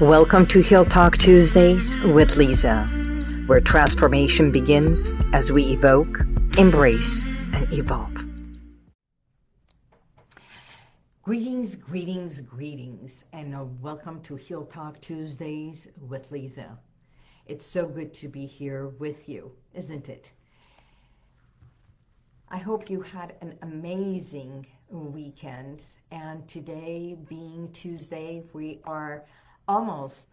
Welcome to Heal Talk Tuesdays with Liza, where transformation begins as we evoke, embrace, and evolve. Greetings, greetings, greetings, and welcome to Heal Talk Tuesdays with Liza. It's so good to be here with you, isn't it? I hope you had an amazing weekend, and today being Tuesday, we are almost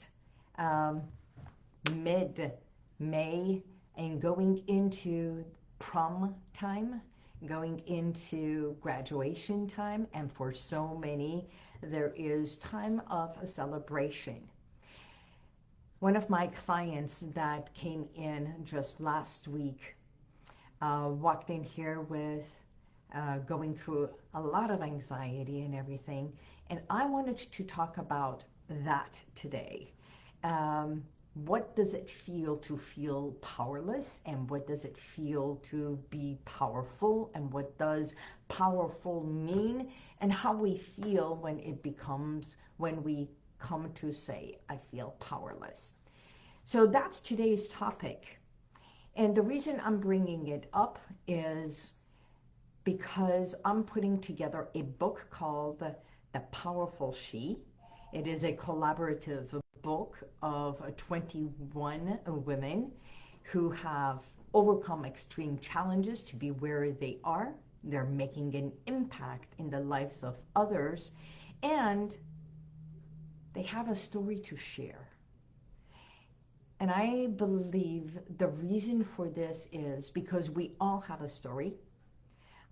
mid-May and going into prom time, going into graduation time, and for so many, there is time of a celebration. One of my clients that came in just last week walked in here with going through a lot of anxiety and everything, and I wanted to talk about that today. What does it feel to feel powerless, and what does it feel to be powerful, and what does powerful mean, and how we feel when we come to say, I feel powerless. So that's today's topic. And the reason I'm bringing it up is because I'm putting together a book called The Powerful She. It is a collaborative book of 21 women who have overcome extreme challenges to be where they are. They're making an impact in the lives of others, and they have a story to share. And I believe the reason for this is because we all have a story.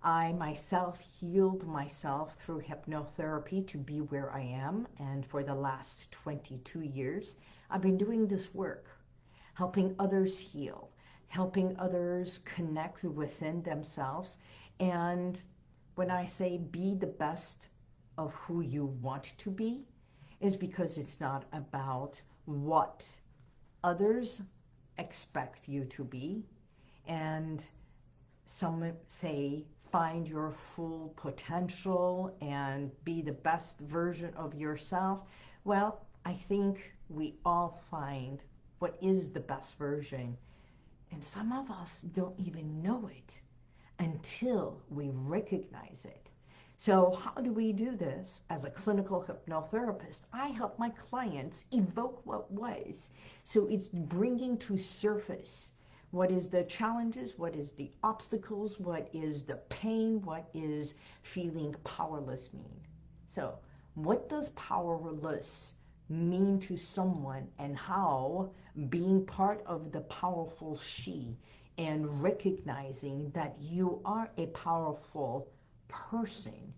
I myself healed myself through hypnotherapy to be where I am, and for the last 22 years, I've been doing this work, helping others heal, helping others connect within themselves. And when I say be the best of who you want to be, is because it's not about what others expect you to be. And some say find your full potential and be the best version of yourself. Well, I think we all find what is the best version, and some of us don't even know it until we recognize it. So how do we do this? As a clinical hypnotherapist, I help my clients evoke what was. So it's bringing to surface what is the challenges, what is the obstacles, what is the pain, what is feeling powerless mean. So what does powerless mean to someone, and how being part of the powerful she and recognizing that you are a powerful person,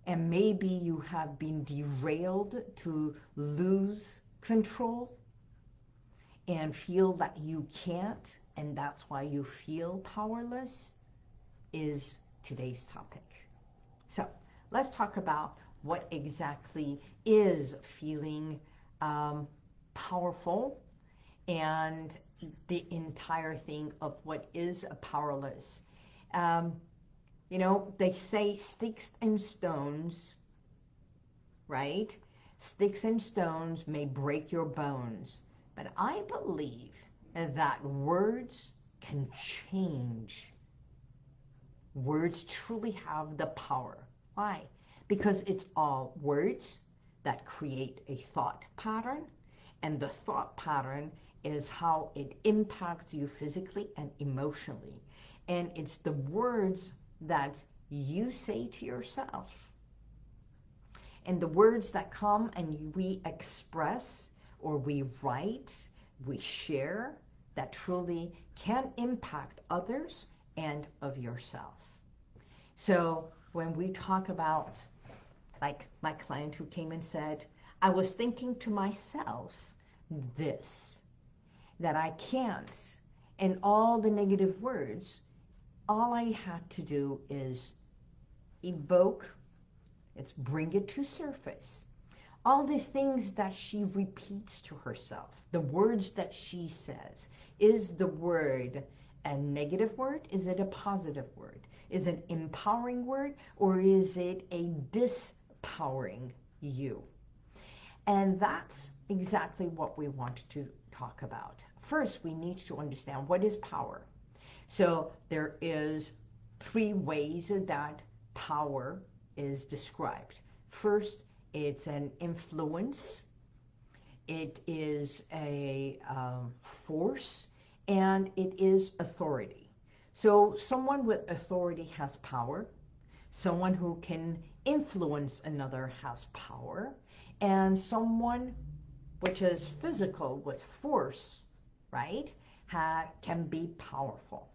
and maybe you have been derailed to lose control and feel that you can't, and that's why you feel powerless, is today's topic. So let's talk about what exactly is feeling powerful, and the entire thing of what is powerless. You know, they say sticks and stones, right? Sticks and stones may break your bones, but I believe that words can change. Words truly have the power. Why? Because it's all words that create a thought pattern, and the thought pattern is how it impacts you physically and emotionally. And it's the words that you say to yourself, and the words that come and we express, or we write, we share, that truly can impact others and of yourself. So when we talk about, like my client who came and said, I was thinking to myself this, that I can't, and all the negative words, all I had to do is evoke, it's bring it to surface. All the things that she repeats to herself, the words that she says, is the word a negative word? Is it a positive word? Is it an empowering word, or is it a disempowering you? And that's exactly what we want to talk about. First, we need to understand what is power. So there is three ways that power is described. First, it's an influence, it is a force, and it is authority. So someone with authority has power. Someone who can influence another has power. And someone which is physical with force, right, can be powerful.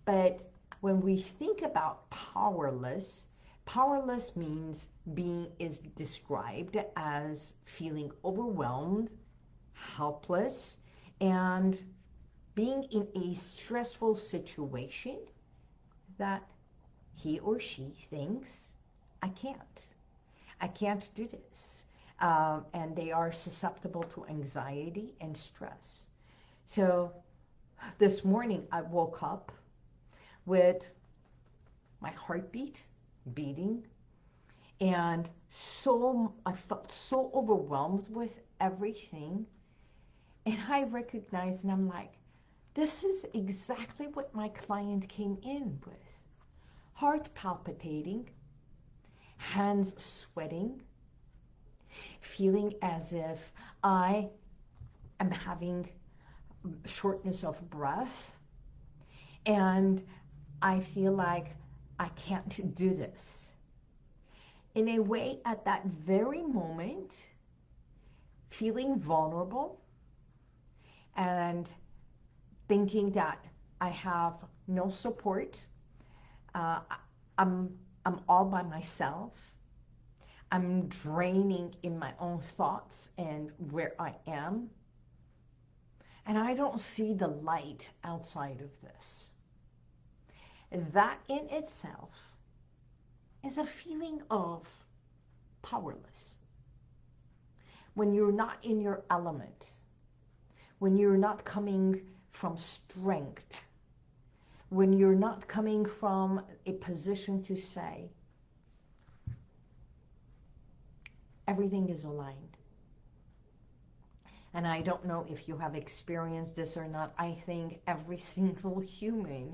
But when we think about powerless, powerless means being is described as feeling overwhelmed, helpless, and being in a stressful situation that he or she thinks, I can't. I can't do this. And they are susceptible to anxiety and stress. So this morning I woke up with my heartbeat beating, and I felt so overwhelmed with everything. And I recognized, and I'm like, this is exactly what my client came in with. Heart palpitating, hands sweating, feeling as if I am having shortness of breath, and I feel like I can't do this. In a way, at that very moment, feeling vulnerable and thinking that I have no support, uh, I'm, I'm all by myself, I'm draining in my own thoughts and where I am, and I don't see the light outside of this. That in itself is a feeling of powerless. When you're not in your element, when you're not coming from strength, when you're not coming from a position to say, everything is aligned. And I don't know if you have experienced this or not. I think every single human,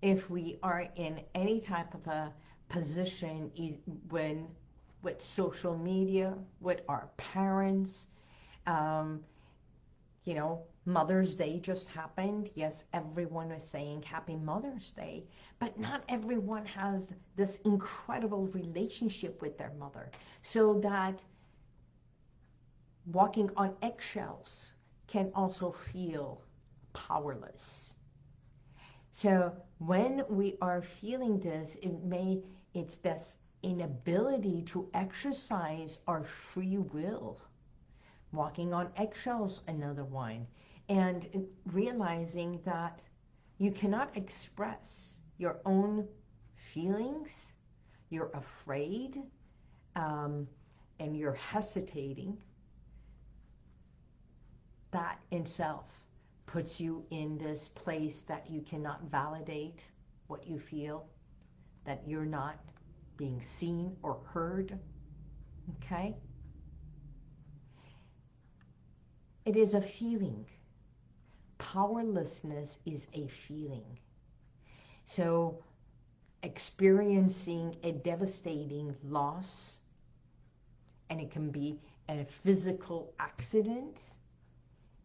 if we are in any type of a position when with social media, with our parents, um, Mother's Day just happened. Yes, everyone is saying Happy Mother's Day, but not everyone has this incredible relationship with their mother. So that walking on eggshells can also feel powerless. So when we are feeling this, it's this inability to exercise our free will. Walking on eggshells, another one. And realizing that you cannot express your own feelings, you're afraid, and you're hesitating. That in itself puts you in this place that you cannot validate what you feel, that you're not being seen or heard, okay? It is a feeling. Powerlessness is a feeling. So experiencing a devastating loss, and it can be a physical accident,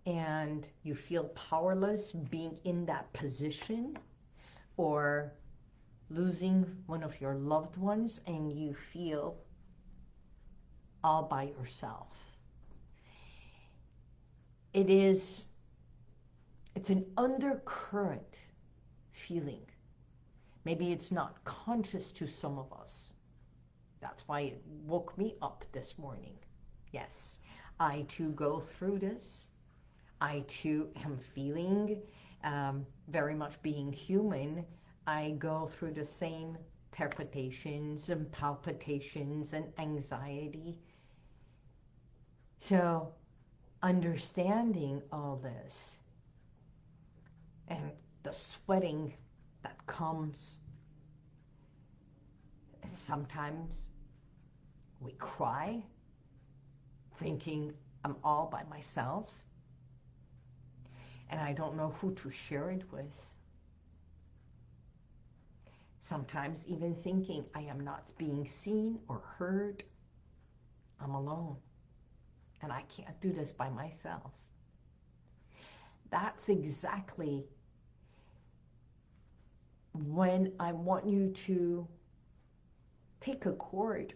and you feel powerless being in that position, or losing one of your loved ones and you feel all by yourself. It's an undercurrent feeling. Maybe it's not conscious to some of us. That's why it woke me up this morning. Yes, I too go through this. I too am feeling, very much being human, I go through the same interpretations and palpitations and anxiety. So understanding all this and the sweating that comes, sometimes we cry, thinking I'm all by myself and I don't know who to share it with. Sometimes even thinking I am not being seen or heard. I'm alone and I can't do this by myself. That's exactly when I want you to take a chord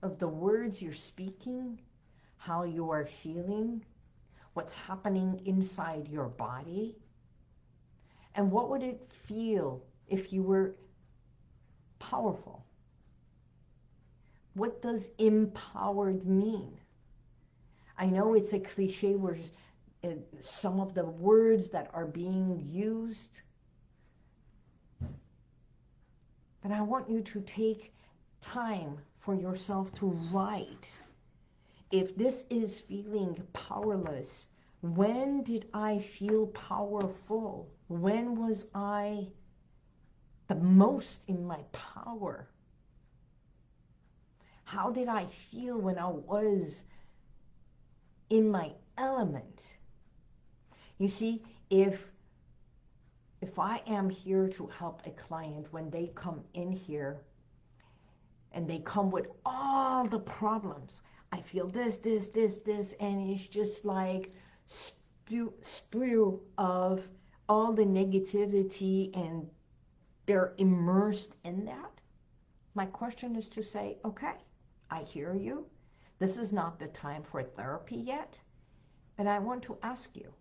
of the words you're speaking, how you are feeling, what's happening inside your body, and what would it feel if you were powerful? What does empowered mean? I know it's a cliche where some of the words that are being used, but I want you to take time for yourself to write. If this is feeling powerless, when did I feel powerful? When was I the most in my power? How did I feel when I was in my element? You see, if I am here to help a client when they come in here and they come with all the problems, I feel this, and it's just like spew of all the negativity and they're immersed in that. My question is to say, okay, I hear you. This is not the time for therapy yet, but I want to ask you,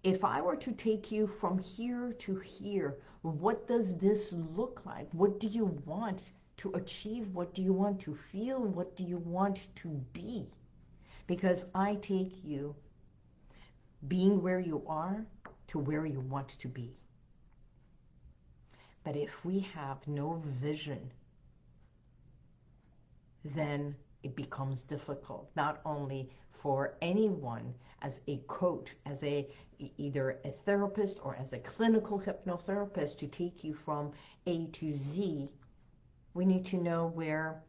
if I were to take you from here to here, what does this look like? What do you want to achieve? What do you want to feel? What do you want to be? Because I take you being where you are to where you want to be. But if we have no vision, then it becomes difficult, not only for anyone as a coach, as either a therapist or as a clinical hypnotherapist to take you from A to Z. We need to know where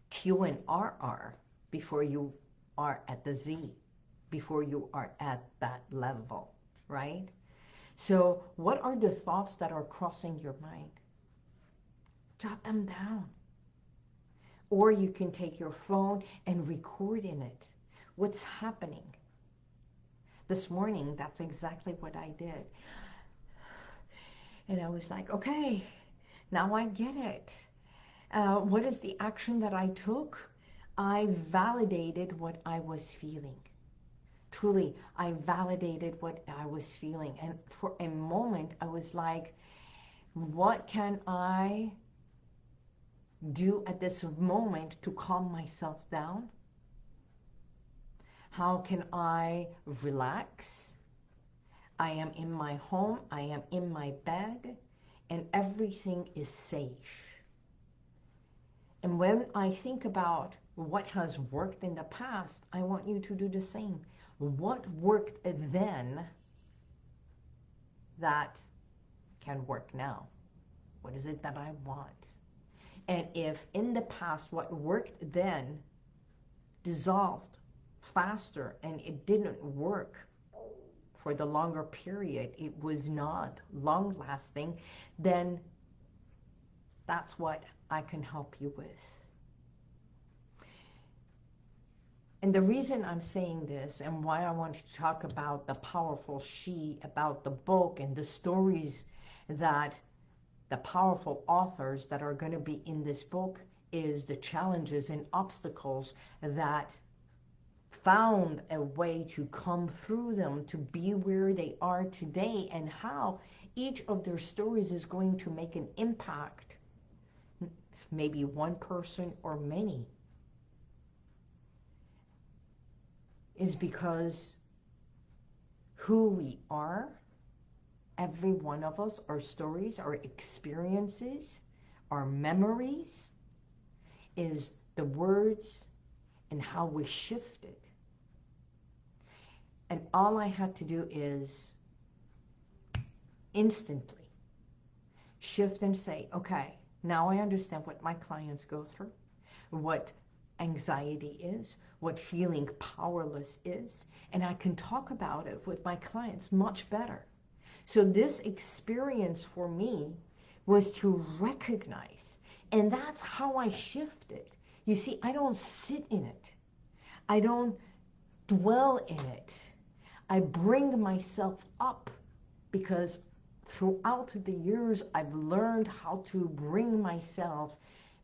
Q and R are before you are at the Z, before you are at that level, right? So what are the thoughts that are crossing your mind? Jot them down. Or you can take your phone and record in it what's happening. This morning, that's exactly what I did. And I was like, okay, now I get it. What is the action that I took? I validated what I was feeling. Truly, I validated what I was feeling. And for a moment, I was like, what can I do at this moment to calm myself down? How can I relax? I am in my home, I am in my bed, and everything is safe. And when I think about what has worked in the past, I want you to do the same. What worked then that can work now? What is it that I want? And if in the past what worked then dissolved faster and it didn't work for the longer period, it was not long lasting, then that's what I can help you with. And the reason I'm saying this and why I want to talk about the powerful she, about the book and the stories that the powerful authors that are going to be in this book is the challenges and obstacles that found a way to come through them to be where they are today, and how each of their stories is going to make an impact, maybe one person or many, is because who we are, every one of us, our stories, our experiences, our memories, is the words and how we shifted. And all I had to do is instantly shift and say, okay, now I understand what my clients go through, what anxiety is, what feeling powerless is, and I can talk about it with my clients much better. So this experience for me was to recognize, and that's how I shifted. You see, I don't sit in it. I don't dwell in it. I bring myself up because throughout the years I've learned how to bring myself,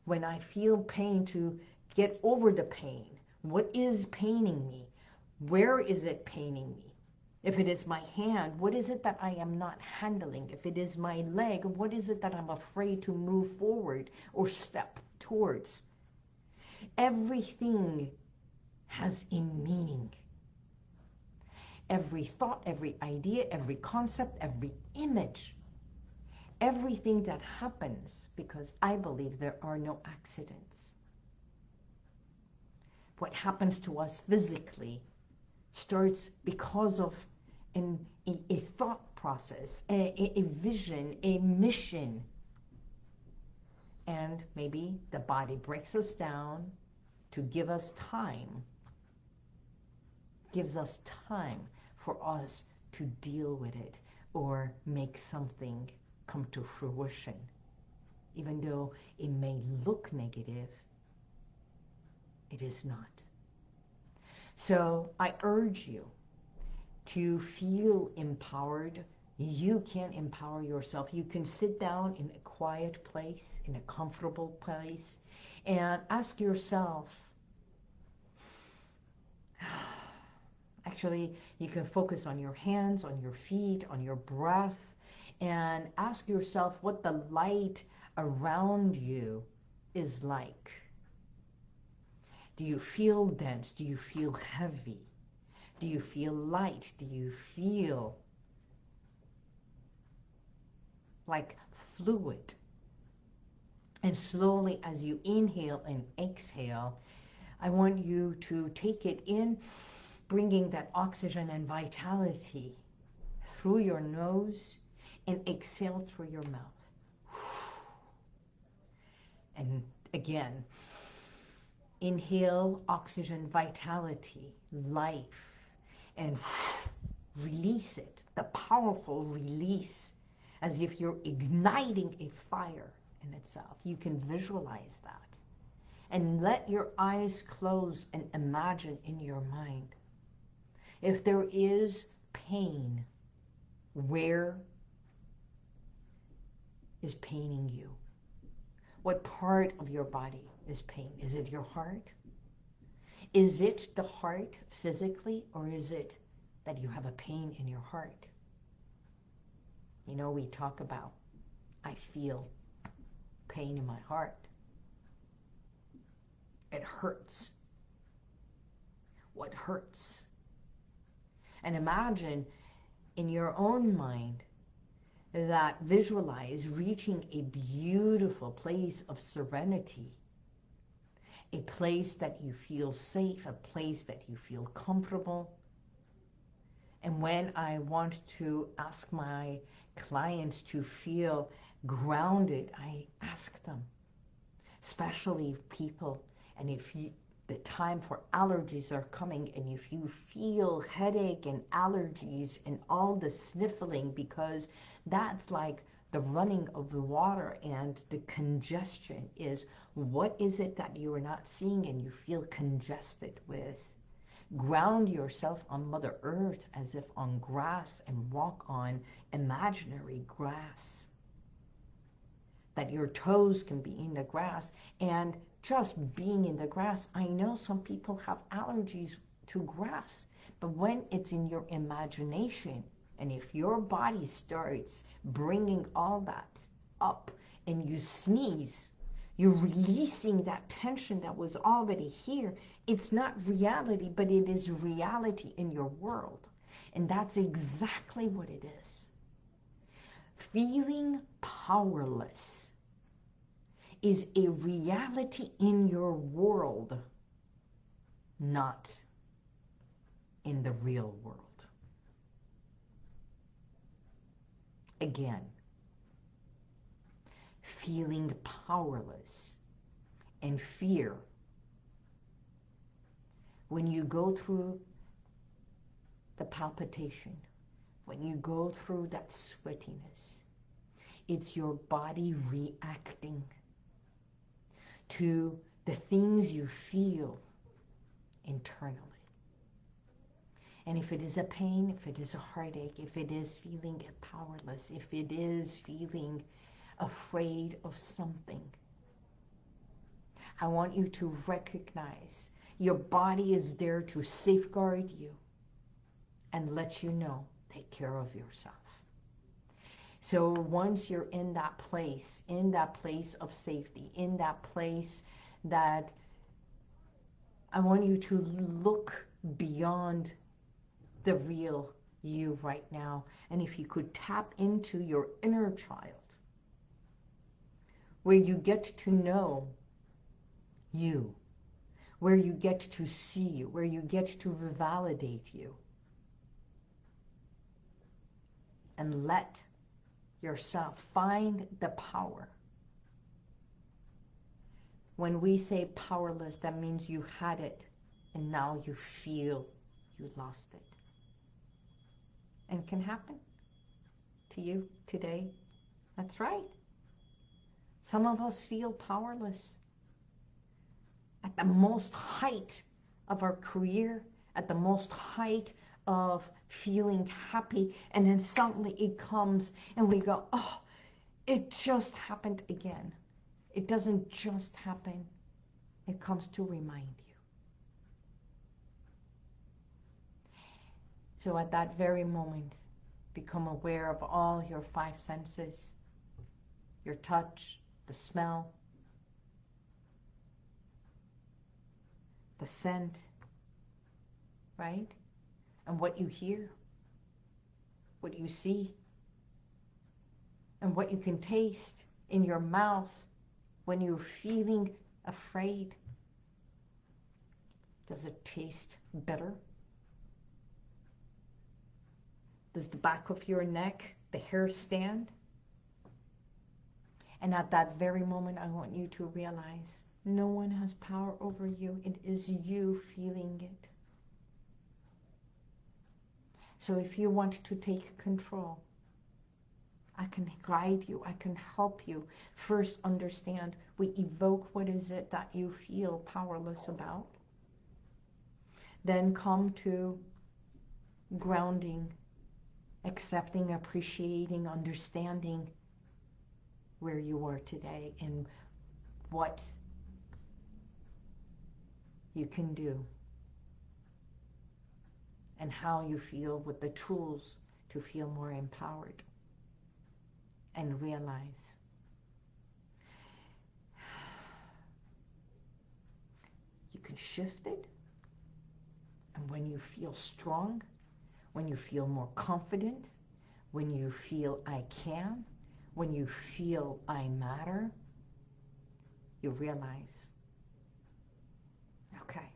when I feel pain, to get over the pain. What is paining me? Where is it paining me? If it is my hand, what is it that I am not handling? If it is my leg, what is it that I'm afraid to move forward or step towards? Everything has a meaning. Every thought, every idea, every concept, every image, everything that happens, because I believe there are no accidents. What happens to us physically starts because of a thought process, a vision, a mission. And maybe the body breaks us down to give us time, gives us time for us to deal with it or make something come to fruition. Even though it may look negative, it is not. So I urge you to feel empowered. You can empower yourself. You can sit down in a quiet place, in a comfortable place, and ask yourself, actually, you can focus on your hands, on your feet, on your breath, and ask yourself what the light around you is like. Do you feel dense? Do you feel heavy? Do you feel light? Do you feel like fluid? And slowly, as you inhale and exhale, I want you to take it in, bringing that oxygen and vitality through your nose and exhale through your mouth. And again, inhale oxygen, vitality, life, and release it, the powerful release, as if you're igniting a fire in itself. You can visualize that. And let your eyes close and imagine in your mind, if there is pain, where is paining you? What part of your body is pain? Is it your heart? Is it the heart physically, or is it that you have a pain in your heart? You know, we talk about, I feel pain in my heart. It hurts. What hurts? And imagine in your own mind that visualize reaching a beautiful place of serenity, a place that you feel safe, a place that you feel comfortable. And when I want to ask my clients to feel grounded, I ask them, especially people, and if the time for allergies are coming, and if you feel headache and allergies and all the sniffling, because that's like the running of the water and the congestion is, what is it that you are not seeing and you feel congested with? Ground yourself on Mother Earth as if on grass and walk on imaginary grass. That your toes can be in the grass, and just being in the grass. I know some people have allergies to grass, but when it's in your imagination, and if your body starts bringing all that up and you sneeze, you're releasing that tension that was already here. It's not reality, but it is reality in your world. And that's exactly what it is. Feeling powerless is a reality in your world, not in the real world. Again, feeling powerless and fear When you go through the palpitation, when you go through that sweatiness, it's your body reacting to the things you feel internally. And if it is a pain, if it is a heartache, if it is feeling powerless, if it is feeling afraid of something, I want you to recognize your body is there to safeguard you and let you know, take care of yourself. So once you're in that place of safety, in that place that I want you to look beyond the real you right now. And if you could tap into your inner child, where you get to know you, where you get to see you, where you get to validate you, and let yourself find the power. When we say powerless, that means you had it and now you feel you lost it. And it can happen to you today. That's right. Some of us feel powerless at the most height of our career, at the most height of feeling happy, and then suddenly it comes and we go, oh, it just happened again. It doesn't just happen. It comes to remind you. So at that very moment, become aware of all your 5 senses, your touch, the smell, the scent, right? And what you hear, what you see, and what you can taste in your mouth when you're feeling afraid. Does it taste better? Does the back of your neck, the hair stand? And at that very moment, I want you to realize no one has power over you. It is you feeling it. So if you want to take control, I can guide you. I can help you. First, understand. We evoke what is it that you feel powerless about. Then come to grounding, accepting, appreciating, understanding where you are today and what you can do and how you feel with the tools to feel more empowered. And realize you can shift it. And when you feel strong, when you feel more confident, when you feel I can, when you feel I matter, you realize, okay,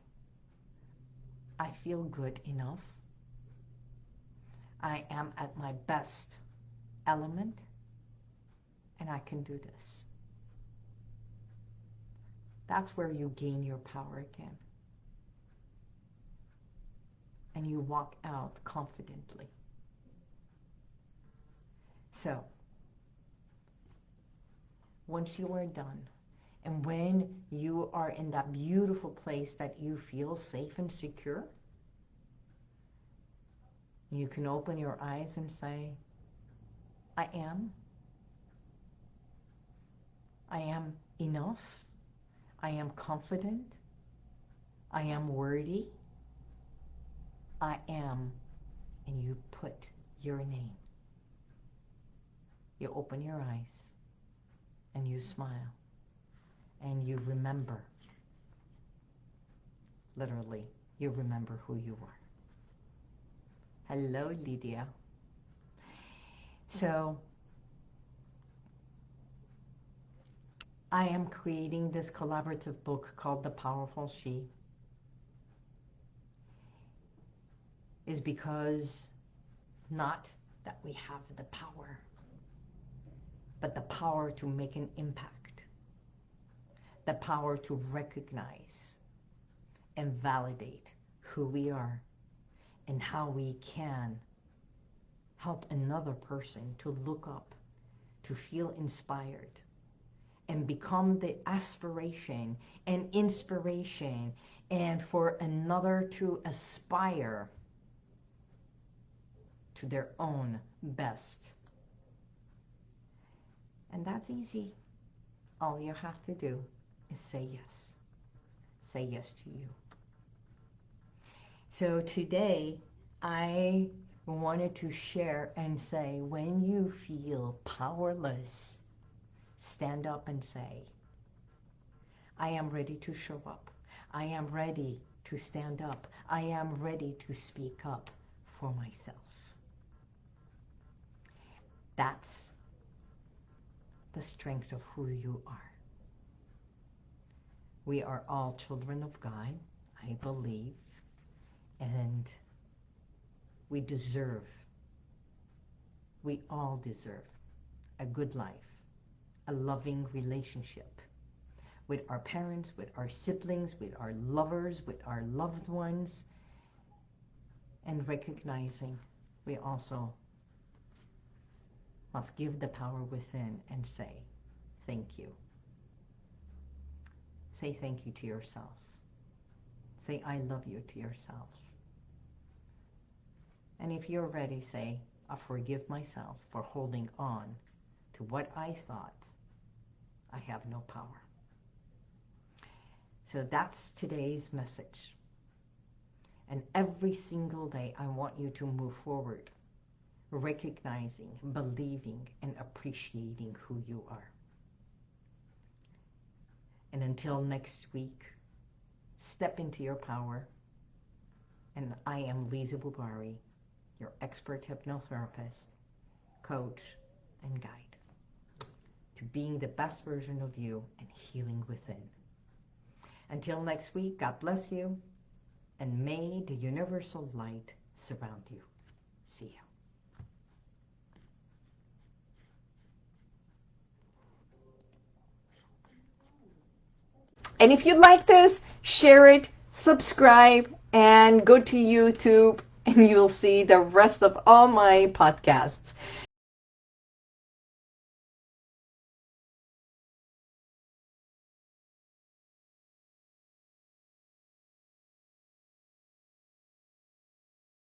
I feel good enough. I am at my best element, and I can do this. That's where you gain your power again. And you walk out confidently. So, once you are done, and when you are in that beautiful place that you feel safe and secure, you can open your eyes and say, I am enough. I am confident. I am worthy. I am. And you put your name. You open your eyes and you smile and you remember. Literally, you remember who you are. Hello, Lydia. So, I am creating this collaborative book called The Powerful She. Is because not that we have the power, but the power to make an impact, the power to recognize and validate who we are and how we can help another person to look up, to feel inspired, and become the aspiration and inspiration, and for another to aspire to their own best. And that's easy. All you have to do is say yes. Say yes to you. So today, I wanted to share and say, when you feel powerless, stand up and say, I am ready to show up. I am ready to stand up. I am ready to speak up for myself. That's the strength of who you are. We are all children of God, I believe, and we all deserve a good life, a loving relationship with our parents, with our siblings, with our lovers, with our loved ones, and recognizing we also must give the power within and say thank you. Say thank you to yourself. Say I love you to yourself. And if you're ready, say, I forgive myself for holding on to what I thought I have no power. So that's today's message. And every single day I want you to move forward, recognizing, believing, and appreciating who you are. And until next week, step into your power. And I am Liza Boubari, your expert hypnotherapist, coach, and guide to being the best version of you and healing within. Until next week, God bless you, and may the universal light surround you. See you. And if you like this, share it, subscribe, and go to YouTube, and you'll see the rest of all my podcasts.